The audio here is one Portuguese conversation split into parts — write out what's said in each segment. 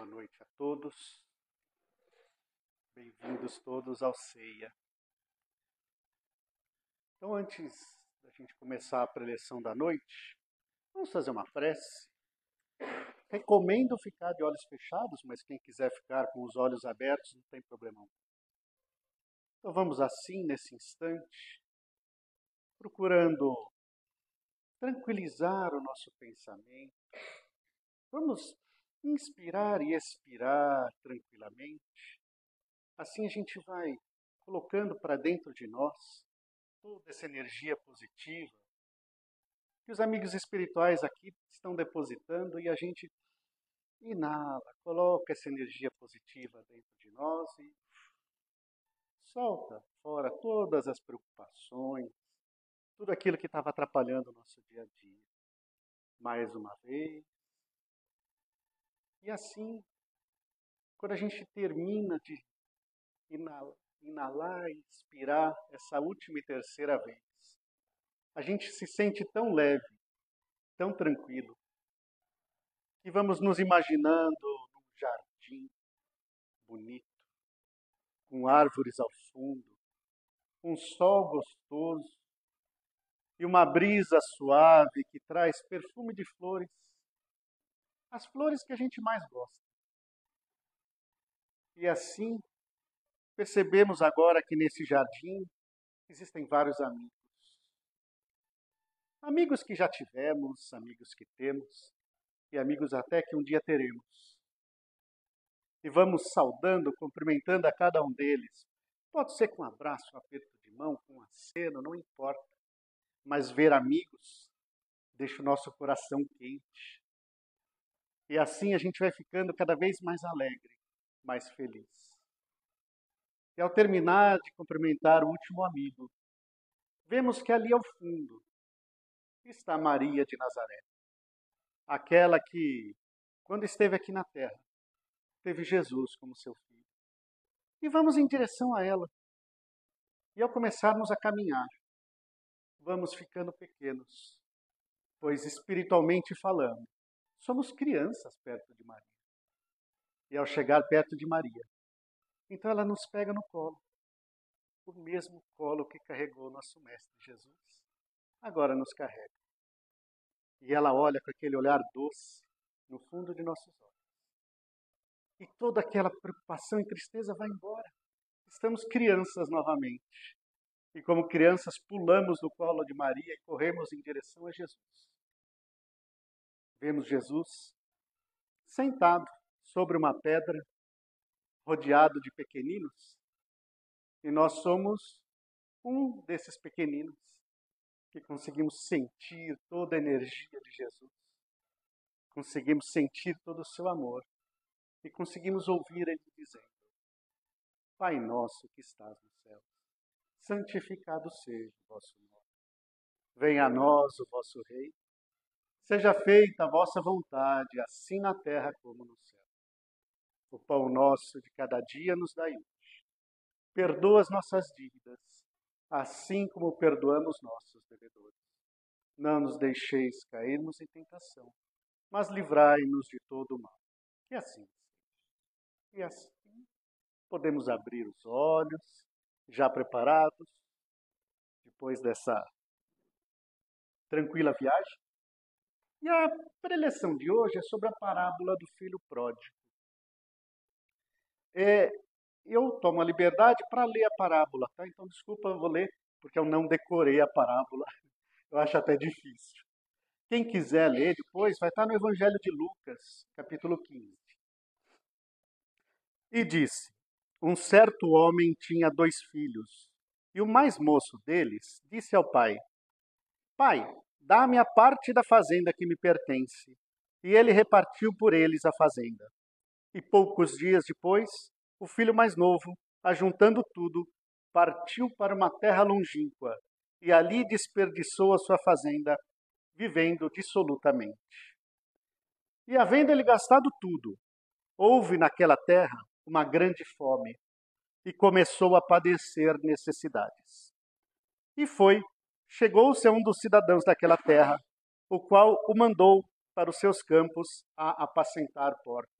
Boa noite a todos. Bem-vindos todos ao Ceia. Então, antes da gente começar a preleção da noite, vamos fazer uma prece. Recomendo ficar de olhos fechados, mas quem quiser ficar com os olhos abertos não tem problema. Então vamos assim, nesse instante, procurando tranquilizar o nosso pensamento. Vamos inspirar e expirar tranquilamente. Assim a gente vai colocando para dentro de nós toda essa energia positiva que os amigos espirituais aqui estão depositando, e a gente inala, coloca essa energia positiva dentro de nós e solta fora todas as preocupações, tudo aquilo que estava atrapalhando o nosso dia a dia. Mais uma vez. E assim, quando a gente termina de inalar e expirar essa última e terceira vez, a gente se sente tão leve, tão tranquilo, que vamos nos imaginando num jardim bonito, com árvores ao fundo, um sol gostoso e uma brisa suave que traz perfume de flores, as flores que a gente mais gosta. E assim, percebemos agora que nesse jardim existem vários amigos. Amigos que já tivemos, amigos que temos, e amigos até que um dia teremos. E vamos saudando, cumprimentando a cada um deles. Pode ser com um abraço, um aperto de mão, com um aceno, não importa. Mas ver amigos deixa o nosso coração quente. E assim a gente vai ficando cada vez mais alegre, mais feliz. E ao terminar de cumprimentar o último amigo, vemos que ali ao fundo está Maria de Nazaré. Aquela que, quando esteve aqui na terra, teve Jesus como seu filho. E vamos em direção a ela. E ao começarmos a caminhar, vamos ficando pequenos, pois espiritualmente falando, somos crianças perto de Maria. E ao chegar perto de Maria, então ela nos pega no colo, o mesmo colo que carregou nosso Mestre Jesus, agora nos carrega. E ela olha com aquele olhar doce no fundo de nossos olhos. E toda aquela preocupação e tristeza vai embora. Estamos crianças novamente. E como crianças pulamos no colo de Maria e corremos em direção a Jesus. Vemos Jesus sentado sobre uma pedra, rodeado de pequeninos. E nós somos um desses pequeninos que conseguimos sentir toda a energia de Jesus. Conseguimos sentir todo o seu amor. E conseguimos ouvir ele dizendo: Pai nosso que estás no céu, santificado seja o vosso nome. Venha a nós o vosso reino. Seja feita a vossa vontade, assim na terra como no céu. O pão nosso de cada dia nos dai hoje. Perdoa as nossas dívidas, assim como perdoamos nossos devedores. Não nos deixeis cairmos em tentação, mas livrai-nos de todo o mal. E assim seja. E assim podemos abrir os olhos, já preparados, depois dessa tranquila viagem. E a preleção de hoje é sobre a parábola do filho pródigo. Eu tomo a liberdade para ler a parábola, tá? Então, desculpa, eu vou ler, porque eu não decorei a parábola. Eu acho até difícil. Quem quiser ler depois, vai estar no Evangelho de Lucas, capítulo 15. E disse: um certo homem tinha 2 filhos, e o mais moço deles disse ao pai: Pai, dá-me a parte da fazenda que me pertence. E ele repartiu por eles a fazenda. E poucos dias depois, o filho mais novo, ajuntando tudo, partiu para uma terra longínqua e ali desperdiçou a sua fazenda, vivendo dissolutamente. E havendo ele gastado tudo, houve naquela terra uma grande fome e começou a padecer necessidades. E chegou-se a um dos cidadãos daquela terra, o qual o mandou para os seus campos a apacentar porcos.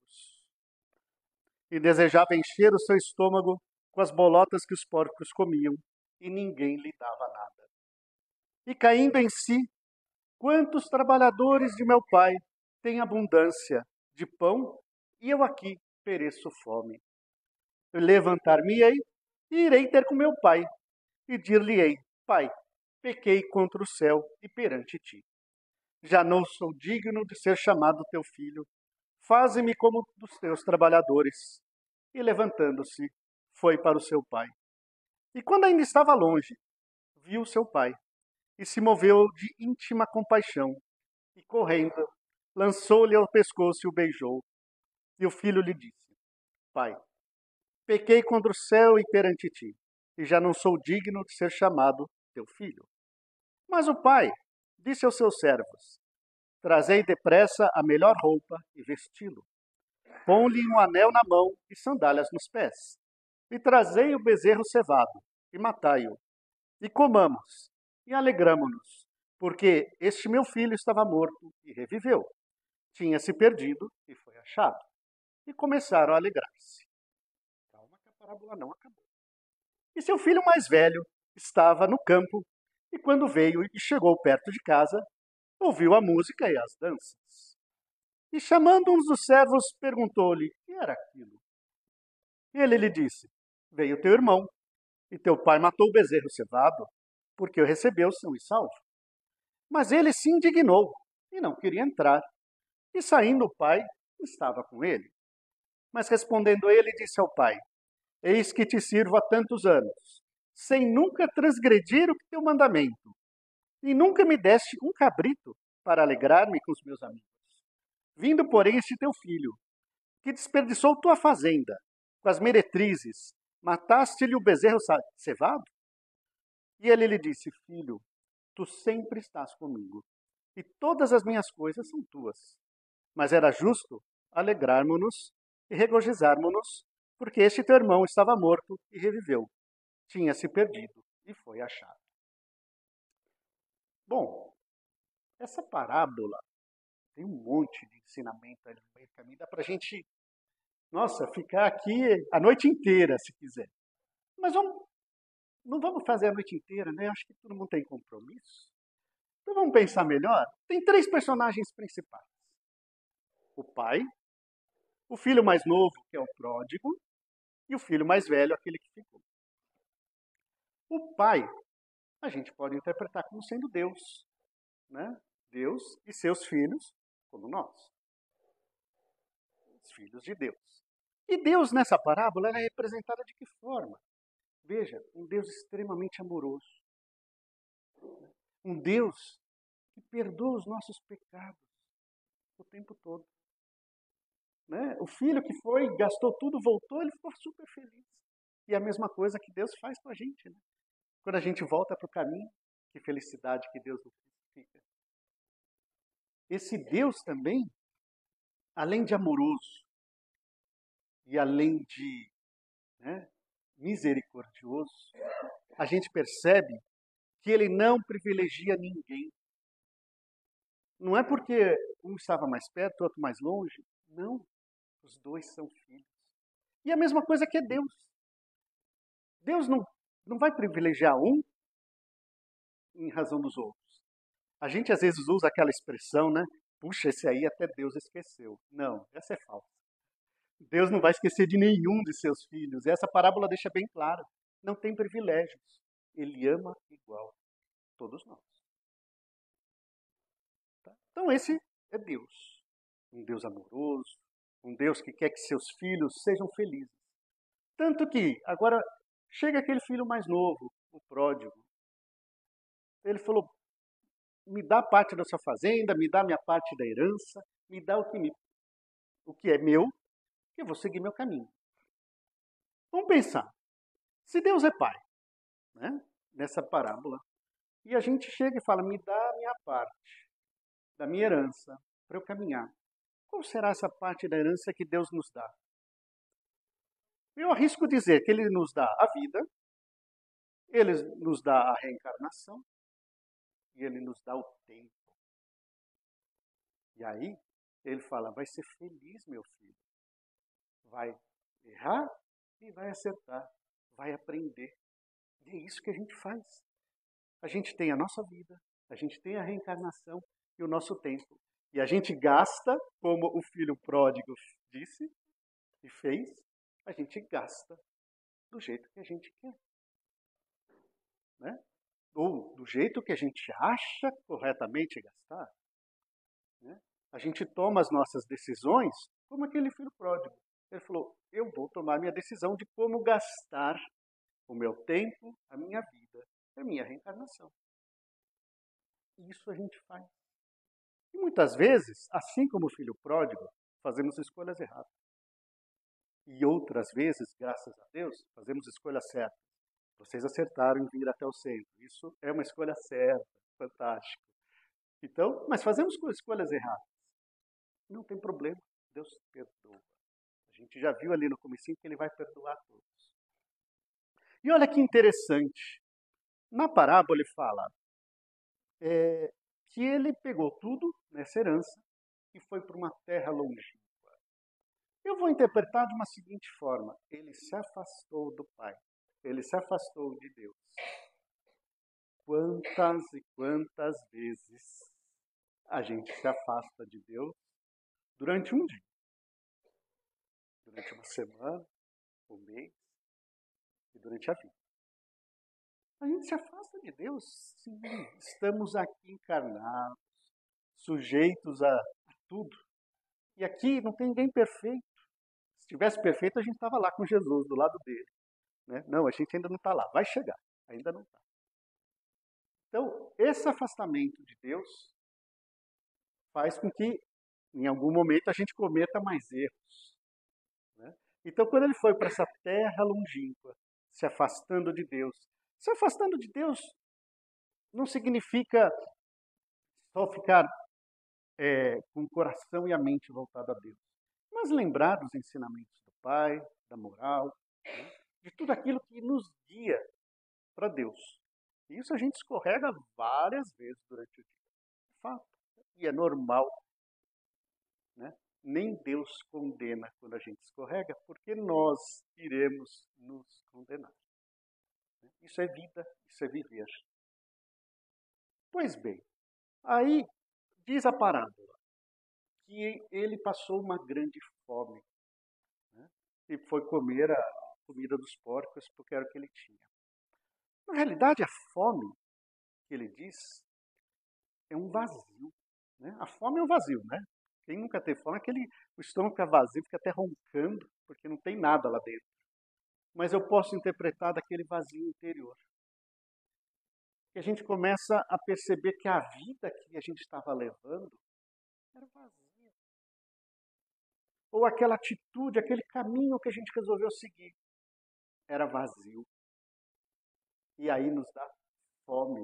e desejava encher o seu estômago com as bolotas que os porcos comiam, e ninguém lhe dava nada. E caindo em si, quantos trabalhadores de meu pai têm abundância de pão, e eu aqui pereço fome. Levantar-me-ei e irei ter com meu pai, e dir-lhe-ei: Pai, pequei contra o céu e perante ti. Já não sou digno de ser chamado teu filho. Faze-me como dos teus trabalhadores. E levantando-se, foi para o seu pai. E quando ainda estava longe, viu seu pai, e se moveu de íntima compaixão, e correndo, lançou-lhe ao pescoço e o beijou. E o filho lhe disse: Pai, pequei contra o céu e perante ti, e já não sou digno de ser chamado teu filho. Mas o pai disse aos seus servos: Trazei depressa a melhor roupa e vesti-lo. Pão-lhe um anel na mão e sandálias nos pés. E trazei o bezerro cevado, e matai-o. E comamos, e alegramo-nos, porque este meu filho estava morto e reviveu. Tinha se perdido e foi achado. E começaram a alegrar-se. Calma que a parábola não acabou. E seu filho mais velho estava no campo, e quando veio e chegou perto de casa, ouviu a música e as danças. E chamando um dos servos, perguntou-lhe: que era aquilo? E ele lhe disse: Veio teu irmão, e teu pai matou o bezerro cevado, porque o recebeu são e salvo. Mas ele se indignou e não queria entrar. E saindo o pai, estava com ele. Mas respondendo ele, disse ao pai: Eis que te sirvo há tantos anos, sem nunca transgredir o teu mandamento, e nunca me deste um cabrito para alegrar-me com os meus amigos. Vindo, porém, este teu filho, que desperdiçou tua fazenda com as meretrizes, mataste-lhe o bezerro cevado? E ele lhe disse: Filho, tu sempre estás comigo, e todas as minhas coisas são tuas. Mas era justo alegrarmos-nos e regozijarmos-nos, porque este teu irmão estava morto e reviveu. Tinha se perdido e foi achado. Bom, essa parábola tem um monte de ensinamento ali no meio do caminho. Dá para a gente, nossa, ficar aqui a noite inteira, se quiser. Mas não vamos fazer a noite inteira, né? Acho que todo mundo tem compromisso. Então vamos pensar melhor. Tem três personagens principais: o pai, o filho mais novo, que é o pródigo, e o filho mais velho, aquele que ficou. O pai, a gente pode interpretar como sendo Deus, né? Deus e seus filhos, como nós, os filhos de Deus. E Deus, nessa parábola, ela é representada de que forma? Veja, um Deus extremamente amoroso. Um Deus que perdoa os nossos pecados o tempo todo. Né? O filho que foi, gastou tudo, voltou, ele ficou super feliz. E é a mesma coisa que Deus faz com a gente. Né? Quando a gente volta para o caminho, que felicidade que Deus nos fica. Esse Deus também, além de amoroso e além de, né, misericordioso, a gente percebe que ele não privilegia ninguém. Não é porque um estava mais perto, o outro mais longe. Não, os dois são filhos. E a mesma coisa que é Deus. Deus não vai privilegiar um em razão dos outros. A gente às vezes usa aquela expressão, né? Puxa, esse aí até Deus esqueceu. Não, essa é falsa. Deus não vai esquecer de nenhum de seus filhos. E essa parábola deixa bem claro. Não tem privilégios. Ele ama igual todos nós. Tá? Então esse é Deus. Um Deus amoroso. Um Deus que quer que seus filhos sejam felizes. Tanto que, agora, chega aquele filho mais novo, o pródigo. Ele falou: me dá parte da sua fazenda, me dá minha parte da herança, me dá o que é meu, que eu vou seguir meu caminho. Vamos pensar. Se Deus é pai, né, nessa parábola, e a gente chega e fala: me dá a minha parte da minha herança para eu caminhar. Qual será essa parte da herança que Deus nos dá? Eu arrisco dizer que Ele nos dá a vida, Ele nos dá a reencarnação e Ele nos dá o tempo. E aí, Ele fala: vai ser feliz, meu filho. Vai errar e vai acertar, vai aprender. E é isso que a gente faz. A gente tem a nossa vida, a gente tem a reencarnação e o nosso tempo. E a gente gasta, como o filho pródigo disse e fez, a gente gasta do jeito que a gente quer. Né? Ou do jeito que a gente acha corretamente gastar. Né? A gente toma as nossas decisões como aquele filho pródigo. Ele falou, eu vou tomar minha decisão de como gastar o meu tempo, a minha vida, a minha reencarnação. Isso a gente faz. E muitas vezes, assim como o filho pródigo, fazemos escolhas erradas. E outras vezes, graças a Deus, fazemos escolhas certas. Vocês acertaram em vir até o centro. Isso é uma escolha certa, fantástico. Então, mas fazemos escolhas erradas. Não tem problema, Deus perdoa. A gente já viu ali no comecinho que ele vai perdoar todos. E olha que interessante. Na parábola ele fala que ele pegou tudo nessa herança e foi para uma terra longínqua. Eu vou interpretar de uma seguinte forma. Ele se afastou do Pai. Ele se afastou de Deus. Quantas e quantas vezes a gente se afasta de Deus durante um dia, durante uma semana, um mês e durante a vida. A gente se afasta de Deus, sim. Estamos aqui encarnados, sujeitos a tudo. E aqui não tem ninguém perfeito. Se tivesse perfeito, a gente estava lá com Jesus, do lado dele. Né? Não, a gente ainda não está lá. Vai chegar, ainda não está. Então, esse afastamento de Deus faz com que, em algum momento, a gente cometa mais erros. Né? Então, quando ele foi para essa terra longínqua, se afastando de Deus, se afastando de Deus não significa só ficar com o coração e a mente voltado a Deus, mas lembrar dos ensinamentos do Pai, da moral, né? De tudo aquilo que nos guia para Deus. E isso a gente escorrega várias vezes durante o dia. É fato. E é normal. Né? Nem Deus condena quando a gente escorrega, porque nós iremos nos condenar. Isso é vida, isso é viver. Pois bem, aí diz a parábola que ele passou uma grande fome, né? E foi comer a comida dos porcos porque era o que ele tinha. Na realidade, a fome que ele diz é um vazio. Né? A fome é um vazio, né? Quem nunca teve fome, o estômago fica vazio, fica até roncando, porque não tem nada lá dentro. Mas eu posso interpretar daquele vazio interior. Que a gente começa a perceber que a vida que a gente estava levando era vazia. Ou aquela atitude, aquele caminho que a gente resolveu seguir era vazio. E aí nos dá fome.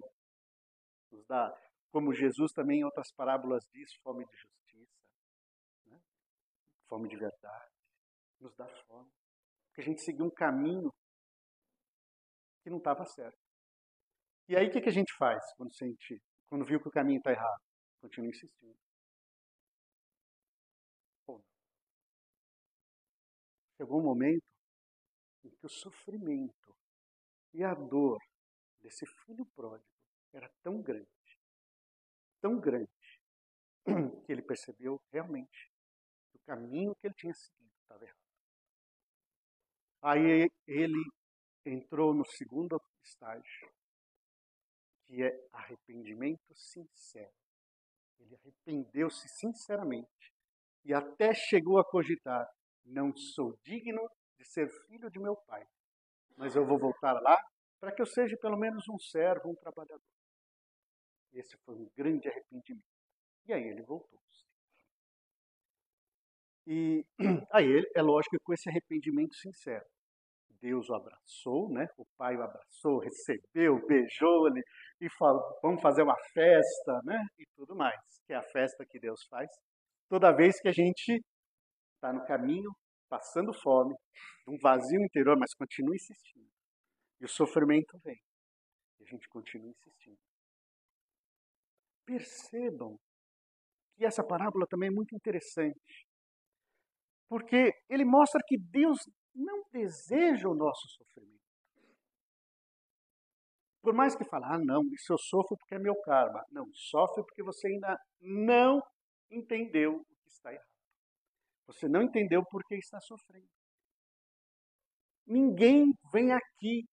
Nos dá, como Jesus também em outras parábolas diz, fome de justiça. Né? Fome de verdade. Nos dá fome. Porque a gente seguiu um caminho que não estava certo. E aí o que a gente faz quando viu que o caminho está errado? Continua insistindo. Pô, chegou um momento em que o sofrimento e a dor desse filho pródigo era tão grande, que ele percebeu realmente que o caminho que ele tinha seguido estava errado. Aí ele entrou no segundo estágio, que é arrependimento sincero. Ele arrependeu-se sinceramente e até chegou a cogitar: não sou digno de ser filho de meu pai, mas eu vou voltar lá para que eu seja pelo menos um servo, um trabalhador. Esse foi um grande arrependimento. E aí ele voltou. E aí, é lógico que com esse arrependimento sincero, Deus o abraçou, né? O pai o abraçou, recebeu, beijou ele e falou: vamos fazer uma festa, né? E tudo mais, que é a festa que Deus faz toda vez que a gente está no caminho, passando fome, um vazio interior, mas continua insistindo. E o sofrimento vem. E a gente continua insistindo. Percebam que essa parábola também é muito interessante. Porque ele mostra que Deus não deseja o nosso sofrimento. Por mais que fale, não, isso eu sofro porque é meu karma. Não, sofre porque você ainda não entendeu o que está errado. Você não entendeu por que está sofrendo. Ninguém vem aqui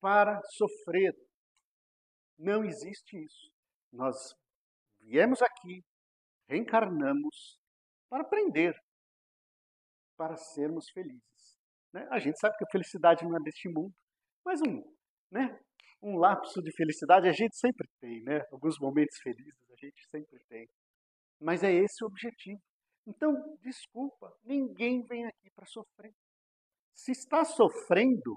para sofrer. Não existe isso. Nós viemos aqui, reencarnamos para aprender, para sermos felizes. Né? A gente sabe que a felicidade não é deste mundo, mas um lapso de felicidade a gente sempre tem, né? Alguns momentos felizes a gente sempre tem. Mas é esse o objetivo. Então, desculpa, ninguém vem aqui para sofrer. Se está sofrendo,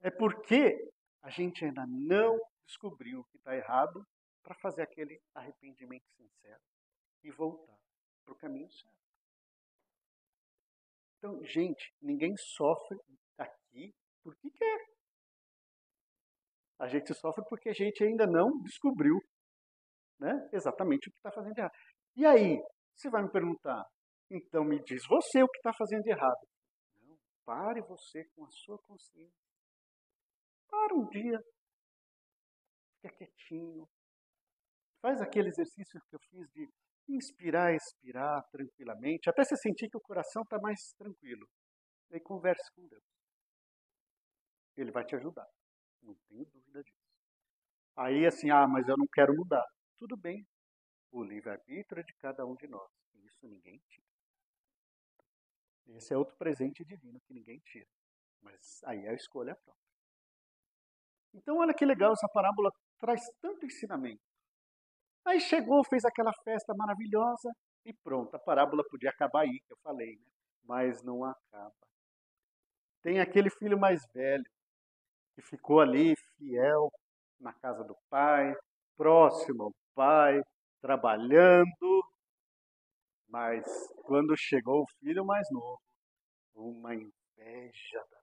é porque a gente ainda não descobriu o que está errado para fazer aquele arrependimento sincero e voltar para o caminho certo. Então, gente, ninguém sofre aqui porque quer. A gente sofre porque a gente ainda não descobriu, né, exatamente o que está fazendo de errado. E aí, você vai me perguntar, então me diz você o que está fazendo de errado. Não, pare você com a sua consciência. Para um dia, fica quietinho. Faz aquele exercício que eu fiz de inspirar e expirar tranquilamente, até você sentir que o coração está mais tranquilo. E aí converse com Deus. Ele vai te ajudar. Não tenho dúvida disso. Aí assim, mas eu não quero mudar. Tudo bem. O livre-arbítrio é de cada um de nós. Isso ninguém tira. Esse é outro presente divino que ninguém tira. Mas aí é a escolha própria. Então olha que legal, essa parábola traz tanto ensinamento. Aí chegou, fez aquela festa maravilhosa e pronto. A parábola podia acabar aí, que eu falei, né? Mas não acaba. Tem aquele filho mais velho que ficou ali fiel na casa do pai, próximo ao pai, trabalhando. Mas quando chegou o filho mais novo, uma inveja danada.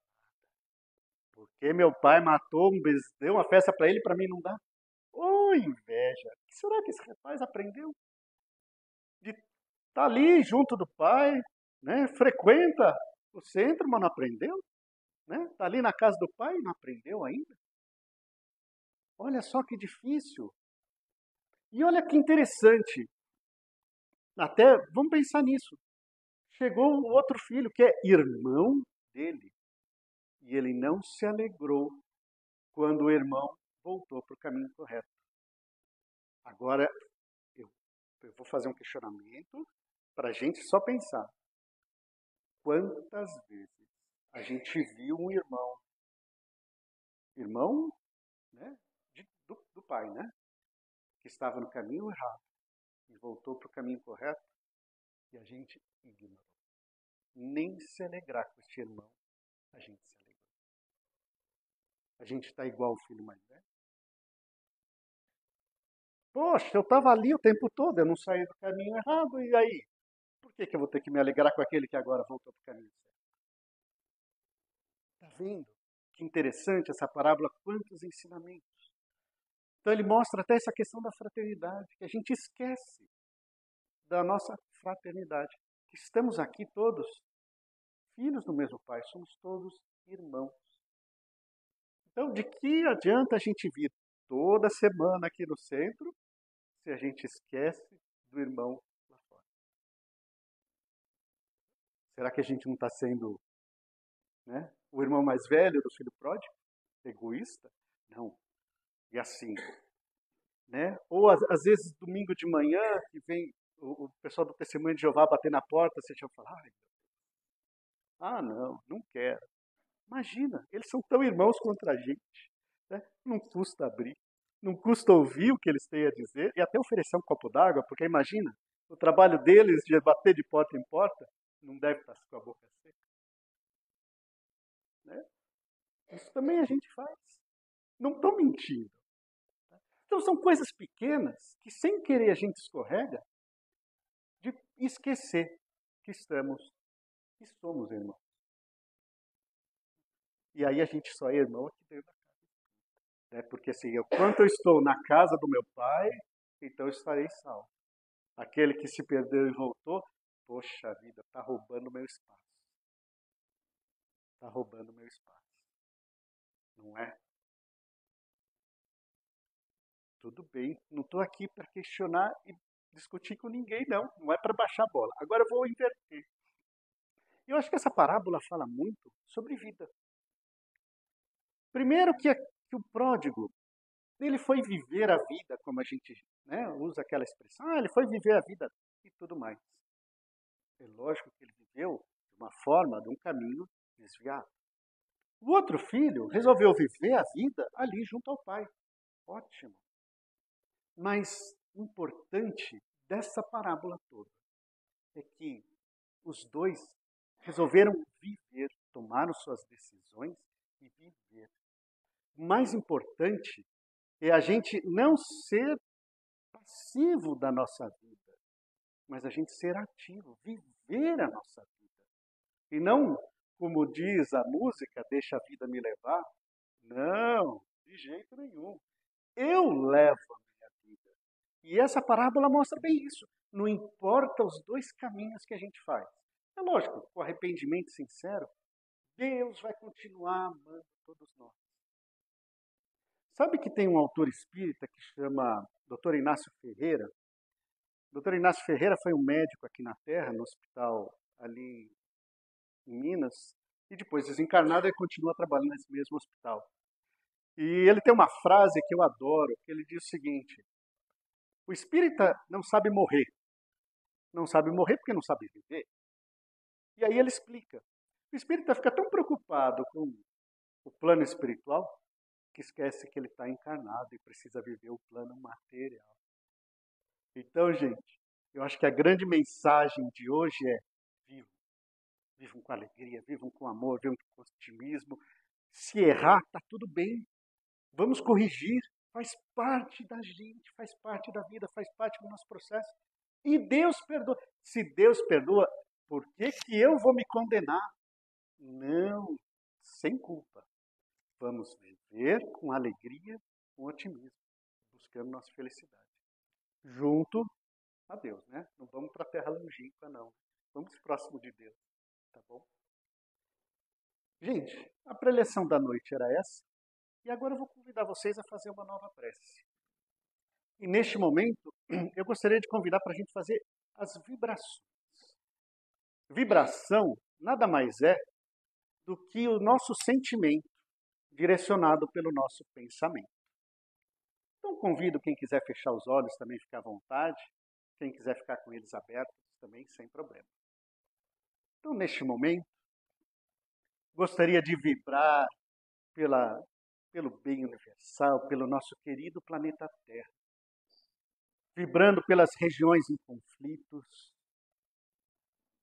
Porque meu pai matou, deu uma festa para ele, para mim não dá? Ô, inveja! O que será que esse rapaz aprendeu? De estar ali junto do pai, né? Frequenta o centro, mas não aprendeu? Né? Está ali na casa do pai e não aprendeu ainda? Olha só que difícil. E olha que interessante. Até, vamos pensar nisso. Chegou o outro filho, que é irmão dele. E ele não se alegrou quando o irmão voltou para o caminho correto. Agora, eu vou fazer um questionamento para a gente só pensar. Quantas vezes a gente viu um irmão, né, do pai, né, que estava no caminho errado e voltou para o caminho correto e a gente ignorou. Nem se alegrar com este irmão, a gente se alegrou. A gente está igual o filho mais velho. Poxa, eu estava ali o tempo todo, eu não saí do caminho errado, e aí? Por que eu vou ter que me alegrar com aquele que agora voltou para o caminho certo? Está vendo? Que interessante essa parábola, quantos ensinamentos. Então ele mostra até essa questão da fraternidade, que a gente esquece da nossa fraternidade. Que estamos aqui todos filhos do mesmo pai, somos todos irmãos. Então, de que adianta a gente vir toda semana aqui no centro se a gente esquece do irmão lá fora? Será que a gente não está sendo, né, o irmão mais velho do filho pródigo? Egoísta? Não. E assim, né? Ou às vezes domingo de manhã que vem o pessoal do Testemunho de Jeová bater na porta, você já fala, não, não quero. Imagina, eles são tão irmãos contra a gente. Né? Não custa abrir, não custa ouvir o que eles têm a dizer e até oferecer um copo d'água, porque imagina, o trabalho deles de bater de porta em porta não deve estar com a boca seca. Né? Isso também a gente faz. Não estou mentindo. Então são coisas pequenas que sem querer a gente escorrega de esquecer que que somos irmãos. E aí a gente só é irmão aqui dentro da casa. Né? Porque assim, quanto eu estou na casa do meu pai, então eu estarei salvo. Aquele que se perdeu e voltou, poxa vida, está roubando o meu espaço. está roubando meu espaço. Não é? Tudo bem, não estou aqui para questionar e discutir com ninguém, não. Não é para baixar a bola. Agora eu vou inverter. Eu acho que essa parábola fala muito sobre vida. Primeiro que o pródigo, ele foi viver a vida, como a gente, né, usa aquela expressão, ele foi viver a vida e tudo mais. É lógico que ele viveu de uma forma, de um caminho desviado. O outro filho resolveu viver a vida ali junto ao pai. Ótimo. Mas o importante dessa parábola toda é que os dois resolveram viver, tomaram suas decisões e viver. O mais importante é a gente não ser passivo da nossa vida, mas a gente ser ativo, viver a nossa vida. E não, como diz a música, deixa a vida me levar. Não, de jeito nenhum. Eu levo a minha vida. E essa parábola mostra bem isso. Não importa os dois caminhos que a gente faz. É lógico, com arrependimento sincero, Deus vai continuar amando todos nós. Sabe que tem um autor espírita que chama Dr. Inácio Ferreira? Dr. Inácio Ferreira foi um médico aqui na Terra, no hospital ali em Minas, e depois desencarnado ele continua trabalhando nesse mesmo hospital. E ele tem uma frase que eu adoro, que ele diz o seguinte: o espírita não sabe morrer. Não sabe morrer porque não sabe viver. E aí ele explica. O espírita fica tão preocupado com o plano espiritual que esquece que ele está encarnado e precisa viver o plano material. Então, gente, eu acho que a grande mensagem de hoje é: vivam. Vivam com alegria, vivam com amor, vivam com otimismo. Se errar, está tudo bem. Vamos corrigir. Faz parte da gente, faz parte da vida, faz parte do nosso processo. E Deus perdoa. Se Deus perdoa, por que eu vou me condenar? Não, sem culpa. Vamos viver com alegria, com otimismo, buscando nossa felicidade. Junto a Deus, né? Não vamos para a terra longínqua, não. Vamos próximo de Deus, tá bom? Gente, a preleção da noite era essa. E agora eu vou convidar vocês a fazer uma nova prece. E neste momento, eu gostaria de convidar para a gente fazer as vibrações. Vibração nada mais é do que o nosso sentimento direcionado pelo nosso pensamento. Então convido quem quiser fechar os olhos também ficar à vontade, quem quiser ficar com eles abertos também sem problema. Então neste momento, gostaria de vibrar pelo bem universal, pelo nosso querido planeta Terra, vibrando pelas regiões em conflitos,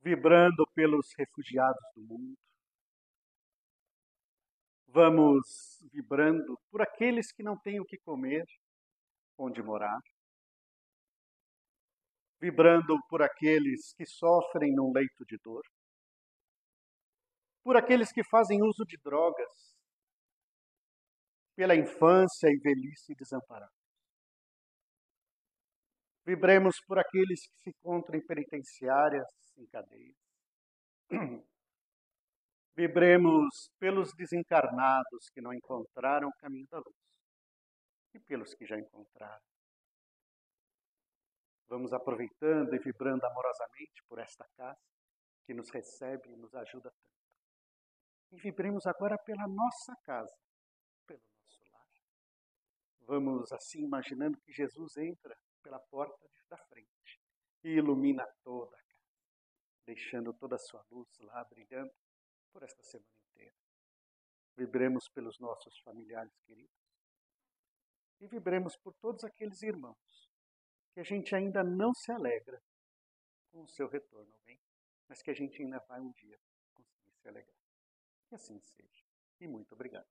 vibrando pelos refugiados do mundo. Vamos vibrando por aqueles que não têm o que comer, onde morar. Vibrando por aqueles que sofrem num leito de dor. Por aqueles que fazem uso de drogas. Pela infância e velhice desamparados. Vibremos por aqueles que se encontram em penitenciárias, em cadeias. Vibremos pelos desencarnados que não encontraram o caminho da luz e pelos que já encontraram. Vamos aproveitando e vibrando amorosamente por esta casa que nos recebe e nos ajuda tanto. E vibremos agora pela nossa casa, pelo nosso lar. Vamos assim imaginando que Jesus entra pela porta da frente e ilumina toda a casa, deixando toda a sua luz lá brilhando por esta semana inteira. Vibremos pelos nossos familiares queridos e vibremos por todos aqueles irmãos que a gente ainda não se alegra com o seu retorno ao bem, mas que a gente ainda vai um dia conseguir se alegrar. Que assim seja. E muito obrigado.